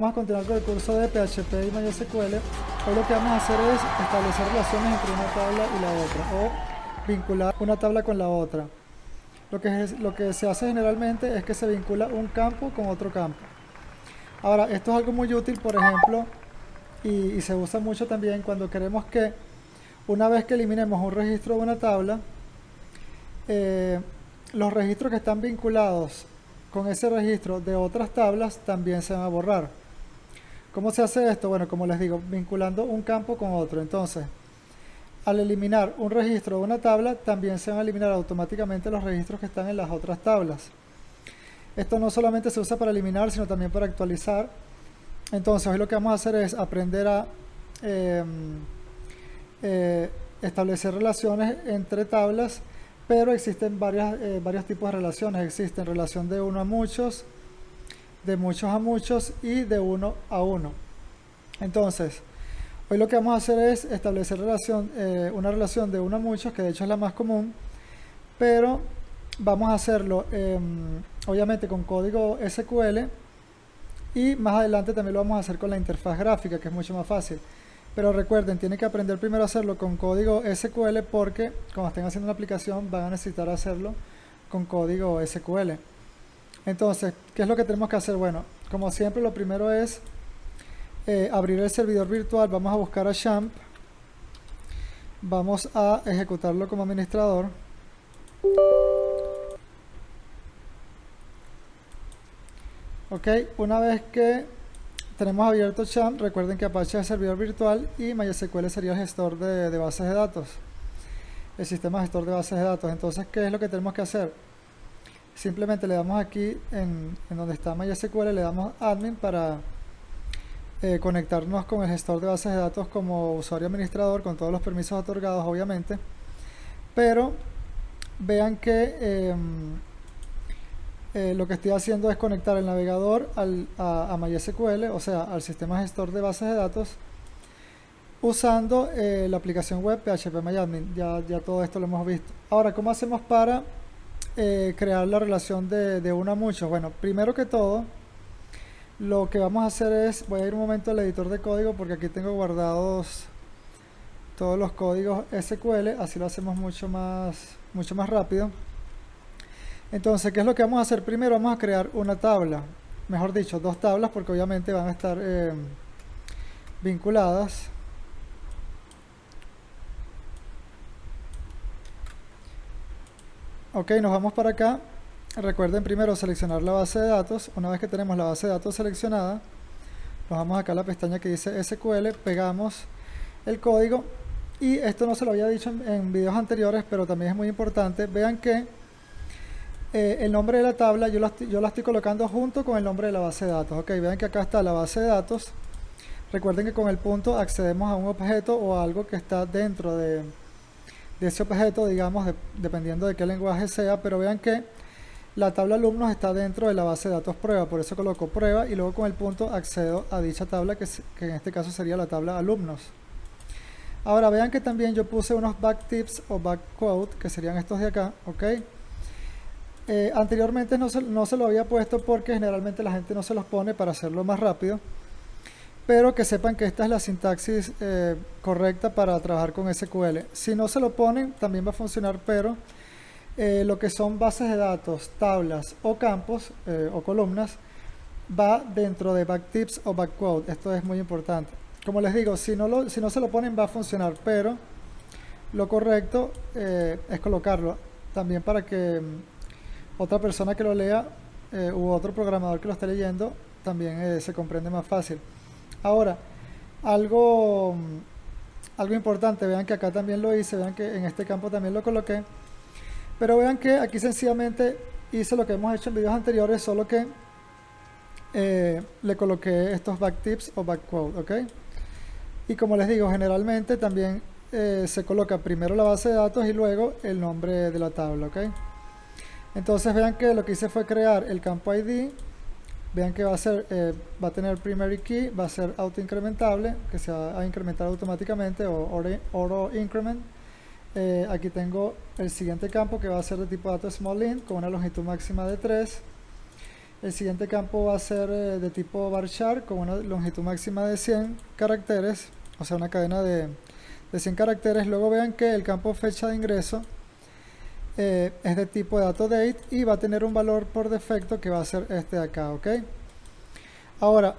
Vamos a continuar con el curso de PHP y MySQL. Hoy lo que vamos a hacer es establecer relaciones entre una tabla y la otra o vincular una tabla con la otra. Lo que se hace generalmente es que se vincula un campo con otro campo. Ahora, esto es algo muy útil, por ejemplo, y se usa mucho también cuando queremos que una vez que eliminemos un registro de una tabla, los registros que están vinculados con ese registro de otras tablas también se van a borrar. ¿Cómo se hace esto? Bueno, como les digo, vinculando un campo con otro. Entonces, al eliminar un registro de una tabla, también se van a eliminar automáticamente los registros que están en las otras tablas. Esto no solamente se usa para eliminar, sino también para actualizar. Entonces, hoy lo que vamos a hacer es aprender a establecer relaciones entre tablas, pero existen varios tipos de relaciones. Existen relación de uno a muchos, de muchos a muchos y de uno a uno. Entonces, hoy lo que vamos a hacer es establecer una relación de uno a muchos, que de hecho es la más común, pero vamos a hacerlo obviamente con código SQL, y más adelante también lo vamos a hacer con la interfaz gráfica, que es mucho más fácil. Pero recuerden, tienen que aprender primero a hacerlo con código SQL, porque cuando estén haciendo una aplicación van a necesitar hacerlo con código SQL. Entonces, ¿qué es lo que tenemos que hacer? Bueno, como siempre, lo primero es abrir el servidor virtual. Vamos a buscar a Champ. Vamos a ejecutarlo como administrador. Ok, una vez que tenemos abierto Champ, recuerden que Apache es el servidor virtual y MySQL sería el gestor de bases de datos. El sistema gestor de bases de datos. Entonces, ¿qué es lo que tenemos que hacer? Simplemente le damos aquí en donde está MySQL, le damos admin para conectarnos con el gestor de bases de datos como usuario administrador, con todos los permisos otorgados, obviamente. Pero vean que lo que estoy haciendo es conectar el navegador a MySQL, o sea, al sistema gestor de bases de datos, usando la aplicación web PHPMyAdmin. Ya todo esto lo hemos visto. Ahora, ¿cómo hacemos para crear la relación de uno a muchos? Bueno, primero que todo, lo que vamos a hacer es, voy a ir un momento al editor de código, porque aquí tengo guardados todos los códigos SQL, así lo hacemos mucho más rápido. Entonces, ¿qué es lo que vamos a hacer? Primero vamos a crear una tabla, mejor dicho, dos tablas, porque obviamente van a estar vinculadas. Ok, nos vamos para acá. Recuerden primero seleccionar la base de datos. Una vez que tenemos la base de datos seleccionada, nos vamos acá a la pestaña que dice SQL, pegamos el código, y esto no se lo había dicho en videos anteriores, pero también es muy importante. Vean que el nombre de la tabla yo la estoy colocando junto con el nombre de la base de datos. Ok, vean que acá está la base de datos. Recuerden que con el punto accedemos a un objeto o a algo que está dentro de ese objeto, digamos, dependiendo de qué lenguaje sea, pero vean que la tabla alumnos está dentro de la base de datos prueba, por eso coloco prueba y luego con el punto accedo a dicha tabla, que en este caso sería la tabla alumnos. Ahora vean que también yo puse unos backtips o backquote, que serían estos de acá, ok. Anteriormente no se lo había puesto porque generalmente la gente no se los pone para hacerlo más rápido, pero que sepan que esta es la sintaxis correcta para trabajar con SQL. Si no se lo ponen, también va a funcionar, pero lo que son bases de datos, tablas o campos o columnas, va dentro de backtips o backquote. Esto es muy importante. Como les digo, si no se lo ponen, va a funcionar, pero lo correcto es colocarlo también para que otra persona que lo lea u otro programador que lo esté leyendo también se comprende más fácil. Ahora, algo importante, vean que acá también lo hice, vean que en este campo también lo coloqué, pero vean que aquí sencillamente hice lo que hemos hecho en videos anteriores, solo que le coloqué estos backtips o backquote, ¿ok? Y como les digo, generalmente también se coloca primero la base de datos y luego el nombre de la tabla, ¿ok? Entonces vean que lo que hice fue crear el campo ID. Vean que va a tener primary key, va a ser autoincrementable, que se va a incrementar automáticamente, o auto increment. Aquí tengo el siguiente campo, que va a ser de tipo dato small int, con una longitud máxima de 3. El siguiente campo va a ser de tipo varchar con una longitud máxima de 100 caracteres, o sea, una cadena de 100 caracteres. Luego vean que el campo fecha de ingreso es de tipo DatoDate y va a tener un valor por defecto que va a ser este de acá, ¿ok? Ahora,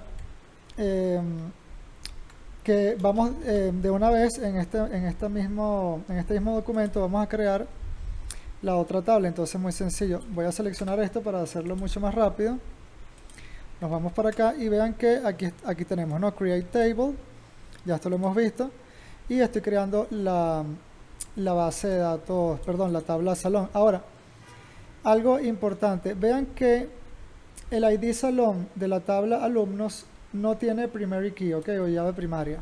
que vamos de una vez en este mismo documento vamos a crear la otra tabla. Entonces muy sencillo, voy a seleccionar esto para hacerlo mucho más rápido. Nos vamos para acá y vean que aquí tenemos, ¿no? Create Table, ya esto lo hemos visto, y estoy creando la base de datos, perdón, la tabla salón. Ahora, algo importante, vean que el ID salón de la tabla alumnos no tiene primary key, ¿ok? O llave primaria.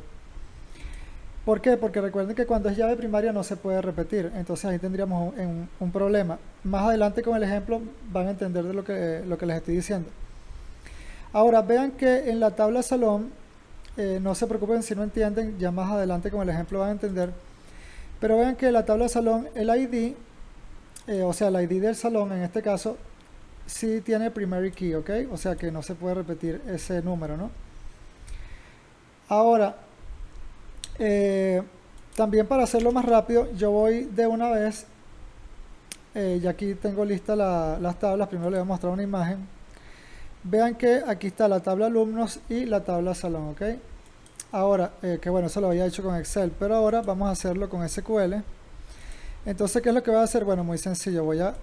¿Por qué? Porque recuerden que cuando es llave primaria no se puede repetir, entonces ahí tendríamos un problema. Más adelante con el ejemplo van a entender de lo que les estoy diciendo. Ahora vean que en la tabla salón, no se preocupen si no entienden, ya más adelante con el ejemplo van a entender, pero vean que en la tabla salón el ID, o sea el ID del salón en este caso, sí tiene primary key, ¿ok? O sea que no se puede repetir ese número, ¿no? Ahora, también para hacerlo más rápido, yo voy de una vez, y aquí tengo listas las tablas. Primero les voy a mostrar una imagen. Vean que aquí está la tabla alumnos y la tabla salón, ¿ok? Ahora, que bueno, eso lo había hecho con Excel, pero ahora vamos a hacerlo con SQL. Entonces, ¿qué es lo que voy a hacer? Bueno, muy sencillo, voy a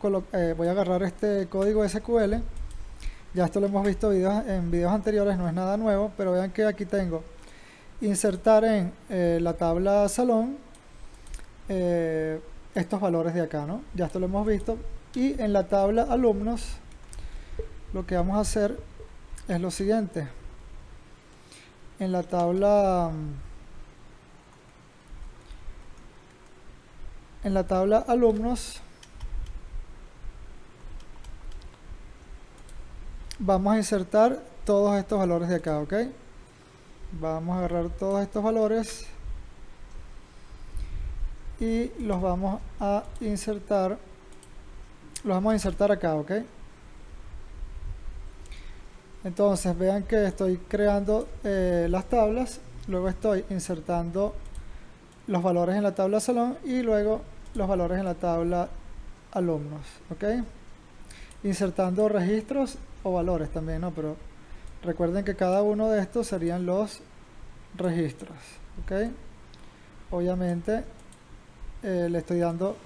agarrar este código SQL. Ya esto lo hemos visto en videos anteriores, no es nada nuevo, pero vean que aquí tengo insertar en la tabla salón estos valores de acá, ¿no? Ya esto lo hemos visto. Y en la tabla alumnos lo que vamos a hacer es lo siguiente. En la tabla alumnos vamos a insertar todos estos valores de acá, ¿ok? Vamos a agarrar todos estos valores y los vamos a insertar acá, ¿ok? Entonces vean que estoy creando las tablas, luego estoy insertando los valores en la tabla salón y luego los valores en la tabla alumnos, ¿ok? Insertando registros o valores también, ¿no? Pero recuerden que cada uno de estos serían los registros, ¿ok? Obviamente le estoy dando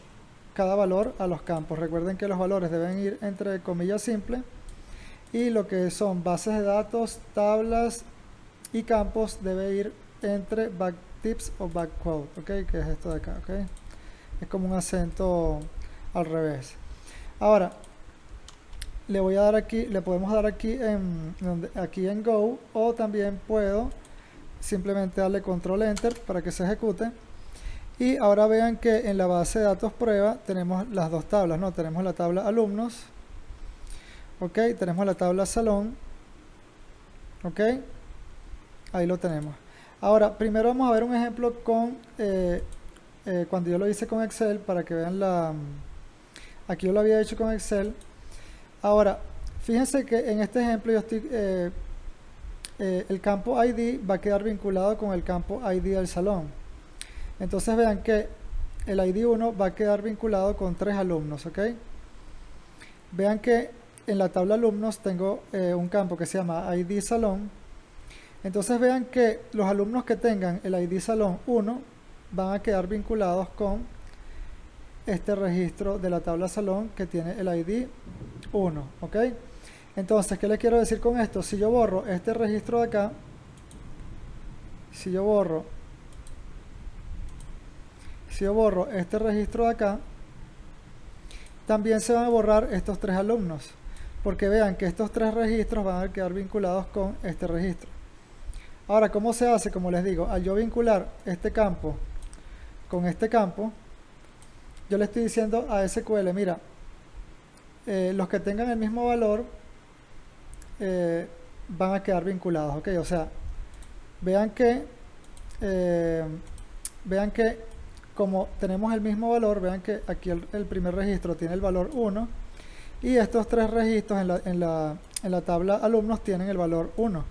cada valor a los campos. Recuerden que los valores deben ir entre comillas simples y lo que son bases de datos, tablas y campos debe ir entre backtips o backquote, ¿ok? Que es esto de acá, ¿ok? Es como un acento al revés. Ahora, le podemos dar aquí en Go, o también puedo simplemente darle control enter para que se ejecute. Y ahora vean que en la base de datos prueba tenemos las dos tablas, ¿no? Tenemos la tabla alumnos, ok, tenemos la tabla salón, ok, ahí lo tenemos. Ahora, primero vamos a ver un ejemplo con cuando yo lo hice con Excel, para que vean aquí yo lo había hecho con Excel. Ahora, fíjense que en este ejemplo yo estoy el campo ID va a quedar vinculado con el campo ID del salón. Entonces vean que el ID 1 va a quedar vinculado con 3 alumnos, ¿ok? Vean que en la tabla alumnos tengo un campo que se llama ID salón. Entonces vean que los alumnos que tengan el ID salón 1 van a quedar vinculados con este registro de la tabla salón que tiene el ID 1, ¿ok? Entonces, ¿qué le quiero decir con esto? Si yo borro este registro de acá, si yo borro este registro de acá, también se van a borrar estos 3 alumnos, porque vean que estos 3 registros van a quedar vinculados con este registro. Ahora, ¿cómo se hace? Como les digo, al yo vincular este campo con este campo, yo le estoy diciendo a SQL, mira, los que tengan el mismo valor van a quedar vinculados, ¿ok? O sea, vean que como tenemos el mismo valor, vean que aquí el primer registro tiene el valor 1 Y estos tres registros en la tabla alumnos tienen el valor 1.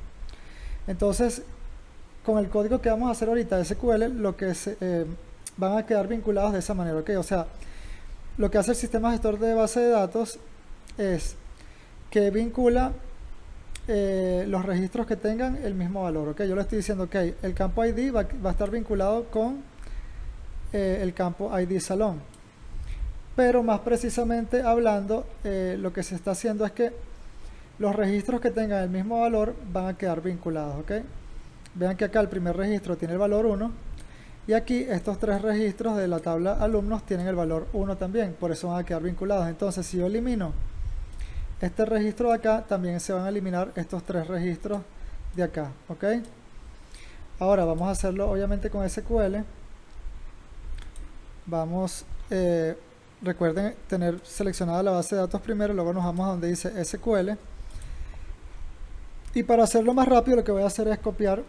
Entonces, con el código que vamos a hacer ahorita de SQL, van a quedar vinculados de esa manera, ¿ok? O sea, lo que hace el sistema gestor de base de datos es que vincula los registros que tengan el mismo valor, ¿ok? Yo le estoy diciendo, ok, el campo ID va a estar vinculado con el campo ID salón. Pero más precisamente hablando, lo que se está haciendo es que los registros que tengan el mismo valor van a quedar vinculados, ¿ok? Vean que acá el primer registro tiene el valor 1 y aquí estos tres registros de la tabla alumnos tienen el valor 1 también, por eso van a quedar vinculados. Entonces, si yo elimino este registro de acá, también se van a eliminar estos tres registros de acá, ¿ok? Ahora vamos a hacerlo obviamente con SQL. Vamos, recuerden tener seleccionada la base de datos primero, luego nos vamos a donde dice SQL. Y para hacerlo más rápido, lo que voy a hacer es copiar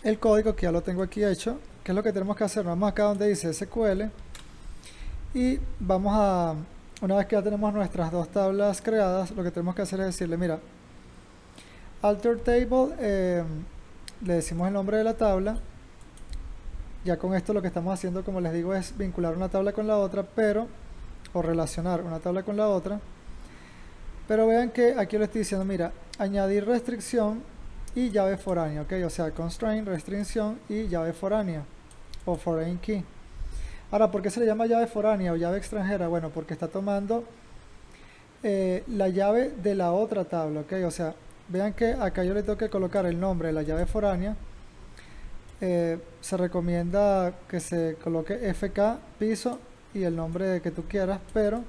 el código que ya lo tengo aquí hecho. ¿Qué es lo que tenemos que hacer? Vamos acá donde dice SQL y vamos a, una vez que ya tenemos nuestras dos tablas creadas, lo que tenemos que hacer es decirle, mira, alter table, le decimos el nombre de la tabla. Ya con esto lo que estamos haciendo, como les digo, es vincular una tabla con la otra, o relacionar una tabla con la otra. Pero vean que aquí le estoy diciendo, mira, añadir restricción y llave foránea, ¿ok? O sea, constraint, restricción y llave foránea o foreign key. Ahora, ¿por qué se le llama llave foránea o llave extranjera? Bueno, porque está tomando la llave de la otra tabla, ¿ok? O sea, vean que acá yo le tengo que colocar el nombre de la llave foránea. Se recomienda que se coloque FK, piso y el nombre que tú quieras, pero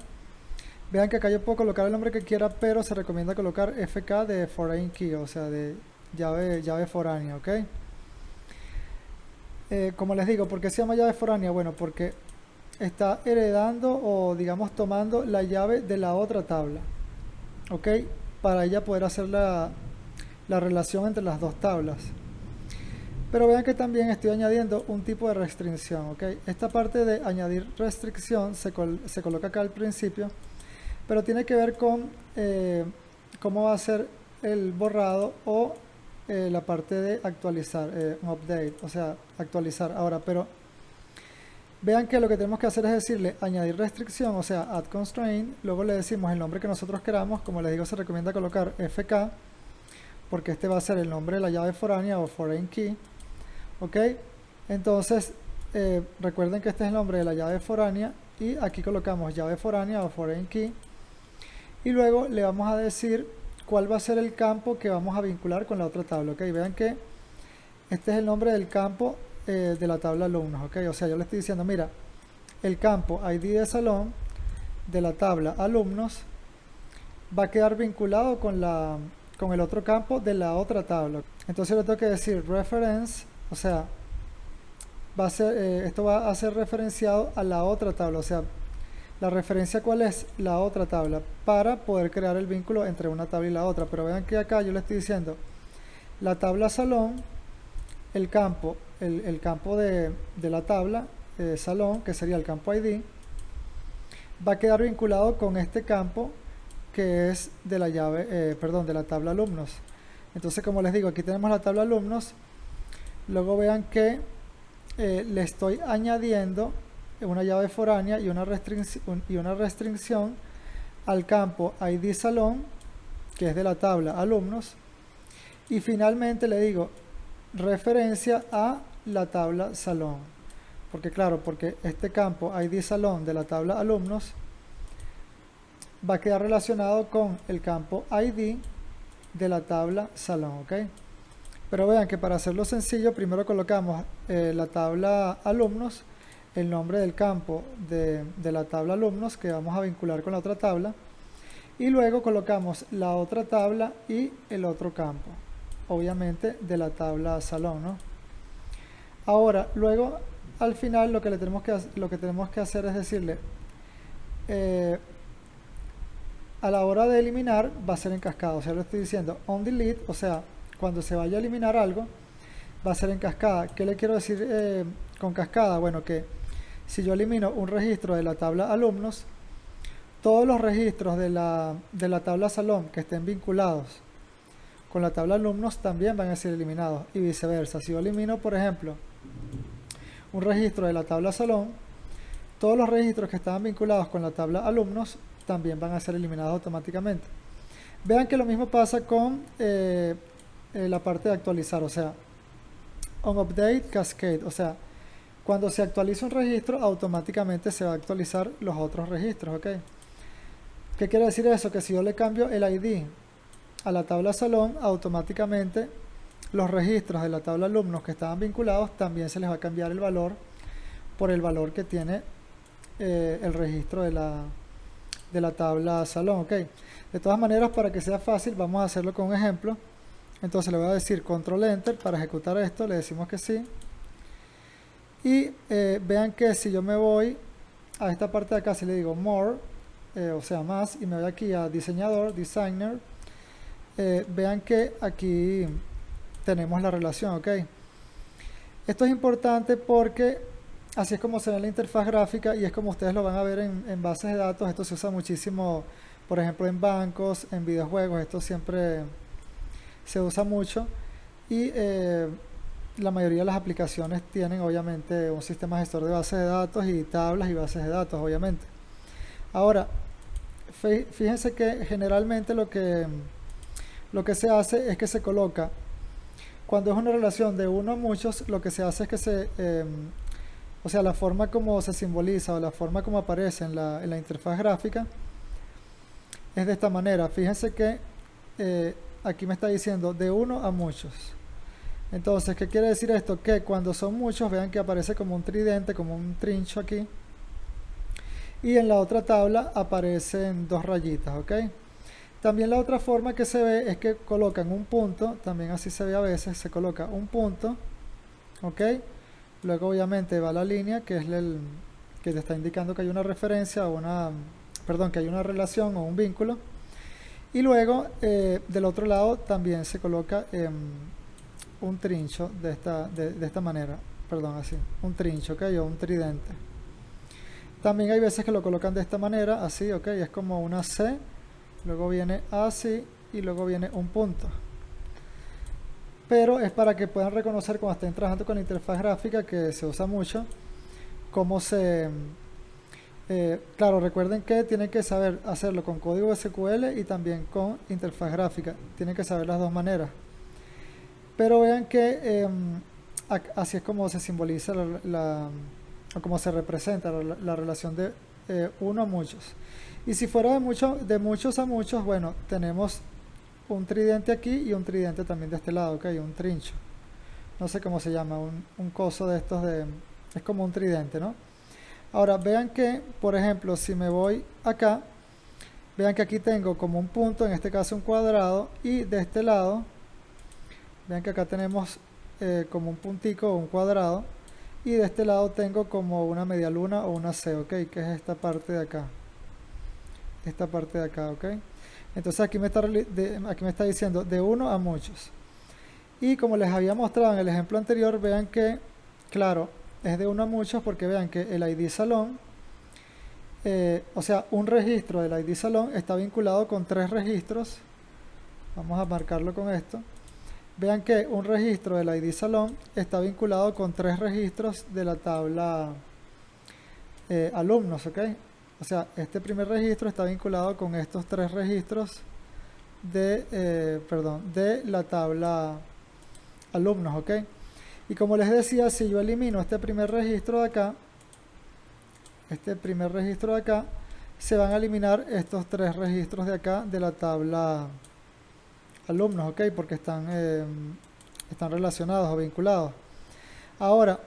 vean que acá yo puedo colocar el nombre que quiera, pero se recomienda colocar FK de foreign key, o sea, de llave foránea, ¿ok? Como les digo, ¿por qué se llama llave foránea? Bueno, porque está heredando o digamos tomando la llave de la otra tabla, ¿ok? Para ella poder hacer la relación entre las dos tablas. Pero vean que también estoy añadiendo un tipo de restricción, ¿ok? Esta parte de añadir restricción se coloca acá al principio, pero tiene que ver con cómo va a ser el borrado o la parte de actualizar, un update, o sea, actualizar ahora. Pero vean que lo que tenemos que hacer es decirle añadir restricción, o sea, add constraint, luego le decimos el nombre que nosotros queramos. Como les digo, se recomienda colocar FK, porque este va a ser el nombre de la llave foránea o foreign key, ok. Entonces recuerden que este es el nombre de la llave foránea y aquí colocamos llave foránea o foreign key y luego le vamos a decir cuál va a ser el campo que vamos a vincular con la otra tabla, ok. Vean que este es el nombre del campo de la tabla alumnos, ok. O sea, yo le estoy diciendo, mira, el campo ID de salón de la tabla alumnos va a quedar vinculado con el otro campo de la otra tabla. Entonces le tengo que decir reference, o sea, esto va a ser referenciado a la otra tabla, o sea, la referencia cuál es la otra tabla para poder crear el vínculo entre una tabla y la otra. Pero vean que acá yo le estoy diciendo la tabla salón, el campo de la tabla salón, que sería el campo ID, va a quedar vinculado con este campo que es de la llave, de la tabla alumnos. Entonces, como les digo, aquí tenemos la tabla alumnos. Luego vean que le estoy añadiendo una llave foránea y una restricción al campo ID salón, que es de la tabla alumnos. Y finalmente le digo referencia a la tabla salón. Porque claro, porque este campo ID salón de la tabla alumnos va a quedar relacionado con el campo ID de la tabla salón, ¿ok? Pero vean que para hacerlo sencillo, primero colocamos la tabla alumnos, el nombre del campo de la tabla alumnos que vamos a vincular con la otra tabla, y luego colocamos la otra tabla y el otro campo, obviamente de la tabla salón, ¿no? Ahora, luego, al final, lo que tenemos que hacer es decirle, a la hora de eliminar va a ser en cascada. O sea, lo estoy diciendo on delete, o sea, cuando se vaya a eliminar algo va a ser en cascada. ¿Qué le quiero decir con cascada? Bueno, que si yo elimino un registro de la tabla alumnos, todos los registros de la tabla salón que estén vinculados con la tabla alumnos también van a ser eliminados y viceversa. Si yo elimino, por ejemplo, un registro de la tabla salón, todos los registros que estaban vinculados con la tabla alumnos también van a ser eliminados automáticamente. Vean que lo mismo pasa con la parte de actualizar, o sea, on update cascade, o sea, cuando se actualiza un registro, automáticamente se va a actualizar los otros registros, ¿ok? ¿Qué quiere decir eso? Que si yo le cambio el ID a la tabla salón, automáticamente los registros de la tabla alumnos que estaban vinculados también se les va a cambiar el valor por el valor que tiene el registro de la tabla salón, ¿ok? De todas maneras, para que sea fácil, vamos a hacerlo con un ejemplo. Entonces le voy a decir control enter para ejecutar esto, le decimos que sí. Y vean que si yo me voy a esta parte de acá, si le digo more, o sea más, y me voy aquí a diseñador, designer, vean que aquí tenemos la relación, ¿ok? Esto es importante porque así es como se ve en la interfaz gráfica y es como ustedes lo van a ver en bases de datos. Esto se usa muchísimo, por ejemplo, en bancos, en videojuegos, esto siempre se usa mucho. Y la mayoría de las aplicaciones tienen obviamente un sistema gestor de bases de datos y tablas y bases de datos, obviamente. Ahora, fíjense que generalmente lo que se hace es que se coloca, cuando es una relación de uno a muchos, lo que se hace es que o sea, la forma como se simboliza o la forma como aparece en la interfaz gráfica es de esta manera. Fíjense que aquí me está diciendo de uno a muchos. Entonces, ¿qué quiere decir esto? Que cuando son muchos, vean que aparece como un tridente, como un trincho aquí. Y en la otra tabla aparecen dos rayitas, ¿ok? También la otra forma que se ve es que colocan un punto, también así se ve a veces, se coloca un punto, ¿ok? Luego obviamente va la línea, que es que te está indicando que hay una referencia o que hay una relación o un vínculo. Y luego del otro lado también se coloca un trincho de esta manera, perdón, así, un trincho, ¿ok? O un tridente. También hay veces que lo colocan de esta manera, así, ¿ok? Es como una C, luego viene así y luego viene un punto. Pero es para que puedan reconocer cuando estén trabajando con la interfaz gráfica, que se usa mucho, cómo claro, recuerden que tienen que saber hacerlo con código SQL y también con interfaz gráfica. Tienen que saber las dos maneras. Pero vean que así es como se simboliza o como se representa la relación de uno a muchos. Y si fuera de muchos a muchos, bueno, tenemos un tridente aquí y un tridente también de este lado, ok, un trincho. No sé cómo se llama, un coso de estos es como un tridente, ¿no? Ahora, vean que, por ejemplo, si me voy acá, vean que aquí tengo como un punto, en este caso un cuadrado, y de este lado, vean que acá tenemos como un puntico o un cuadrado, y de este lado tengo como una media luna o una C, ok, que es esta parte de acá. Esta parte de acá, ok. Entonces aquí me está diciendo de uno a muchos. Y como les había mostrado en el ejemplo anterior, vean que, claro, es de uno a muchos porque vean que el ID salón, o sea, un registro del ID salón está vinculado con tres registros. Vamos a marcarlo con esto. Vean que un registro del ID salón está vinculado con tres registros de la tabla alumnos, ¿ok? O sea, este primer registro está vinculado con estos tres registros de la tabla alumnos, ¿ok? Y como les decía, si yo elimino este primer registro de acá, se van a eliminar estos tres registros de acá de la tabla alumnos, ¿ok? Porque están relacionados o vinculados. Ahora,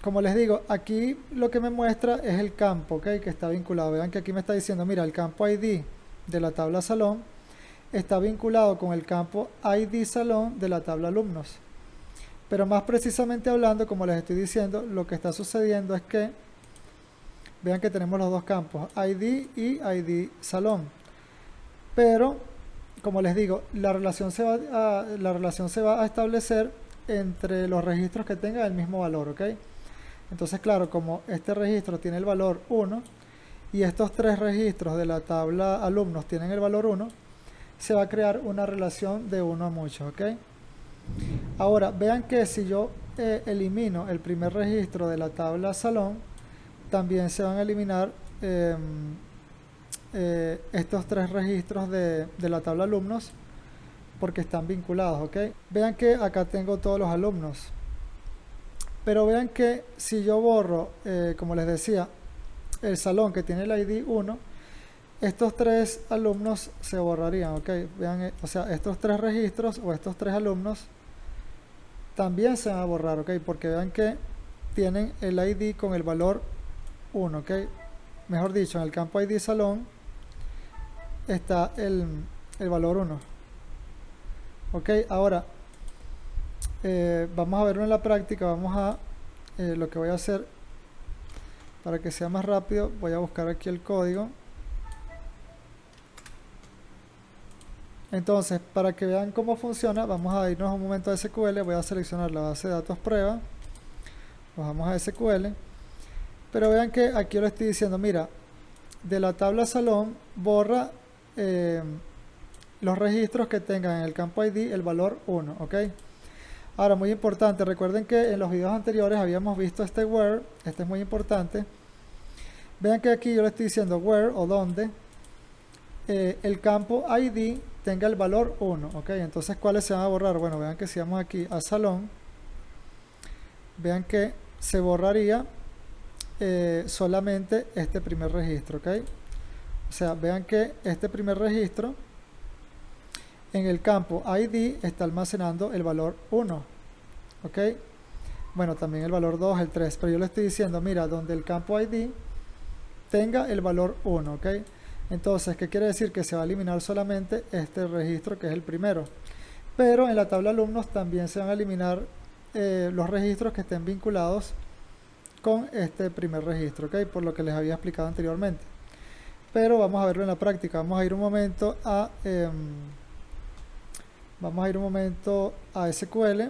como les digo, aquí lo que me muestra es el campo, ¿ok? Que está vinculado. Vean que aquí me está diciendo, mira, el campo ID de la tabla salón está vinculado con el campo ID salón de la tabla alumnos. Pero más precisamente hablando, como les estoy diciendo, lo que está sucediendo es que vean que tenemos los dos campos, ID y ID salón. Pero, como les digo, la relación se va a establecer entre los registros que tengan el mismo valor, ¿ok? Entonces, claro, como este registro tiene el valor 1 y estos tres registros de la tabla alumnos tienen el valor 1, se va a crear una relación de 1 a muchos, ¿ok? Ahora, vean que si yo elimino el primer registro de la tabla salón, también se van a eliminar estos tres registros de la tabla alumnos porque están vinculados, ¿ok? Vean que acá tengo todos los alumnos. Pero vean que si yo borro, como les decía, el salón que tiene el ID 1, estos tres alumnos se borrarían, ¿ok? Vean, o sea, estos tres registros o estos tres alumnos también se van a borrar, ¿ok? Porque vean que tienen el ID con el valor 1, ¿ok? Mejor dicho, en el campo ID salón está el valor 1. Ok, ahora vamos a verlo en la práctica. Vamos a lo que voy a hacer para que sea más rápido, voy a buscar aquí el código. Entonces, para que vean cómo funciona, vamos a irnos un momento a SQL. Voy a seleccionar la base de datos prueba, bajamos a SQL, pero vean que aquí yo le estoy diciendo, mira, de la tabla salón borra los registros que tengan en el campo ID el valor 1, ¿ok? Ahora, muy importante, recuerden que en los videos anteriores habíamos visto este where, este es muy importante. Vean que aquí yo le estoy diciendo where o donde el campo ID tenga el valor 1, ¿ok? Entonces, ¿cuáles se van a borrar? Bueno, vean que si vamos aquí a salón, vean que se borraría solamente este primer registro, ¿ok? O sea, vean que este primer registro en el campo ID está almacenando el valor 1, ¿ok? Bueno, también el valor 2, el 3, pero yo le estoy diciendo, mira, donde el campo ID tenga el valor 1, ¿ok? Entonces, ¿qué quiere decir? Que se va a eliminar solamente este registro que es el primero. Pero en la tabla alumnos también se van a eliminar los registros que estén vinculados con este primer registro, ¿ok? Por lo que les había explicado anteriormente. Pero vamos a verlo en la práctica. Vamos a ir un momento a SQL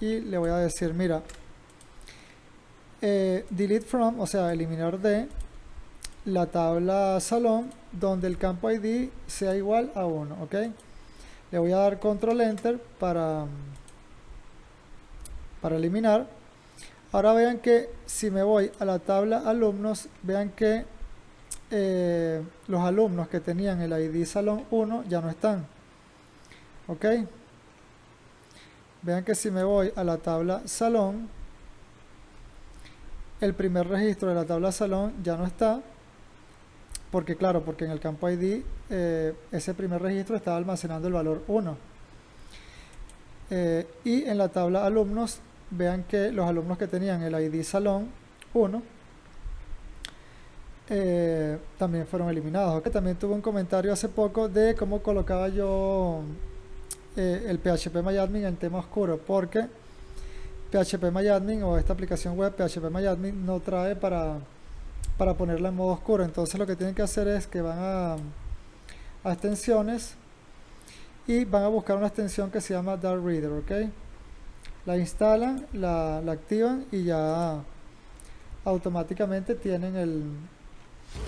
y le voy a decir, mira, delete from, o sea, eliminar de la tabla salón donde el campo ID sea igual a 1, ¿ok? Le voy a dar control enter para eliminar. Ahora vean que si me voy a la tabla alumnos, vean que los alumnos que tenían el ID salón 1 ya no están, ok. Vean que si me voy a la tabla salón, el primer registro de la tabla salón ya no está, porque claro, porque en el campo ID ese primer registro estaba almacenando el valor 1. Y en la tabla alumnos, vean que los alumnos que tenían el ID salón 1 también fueron eliminados. También tuve un comentario hace poco de cómo colocaba yo el PHPMyAdmin en tema oscuro, porque PHPMyAdmin o esta aplicación web PHPMyAdmin no trae para ponerla en modo oscuro. Entonces lo que tienen que hacer es que van a extensiones y van a buscar una extensión que se llama Dark Reader, ok. La instalan, la activan y ya automáticamente tienen el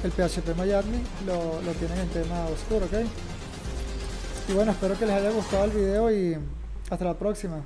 PHPMyAdmin, lo tienen en tema oscuro, ok. Y bueno, espero que les haya gustado el video y hasta la próxima.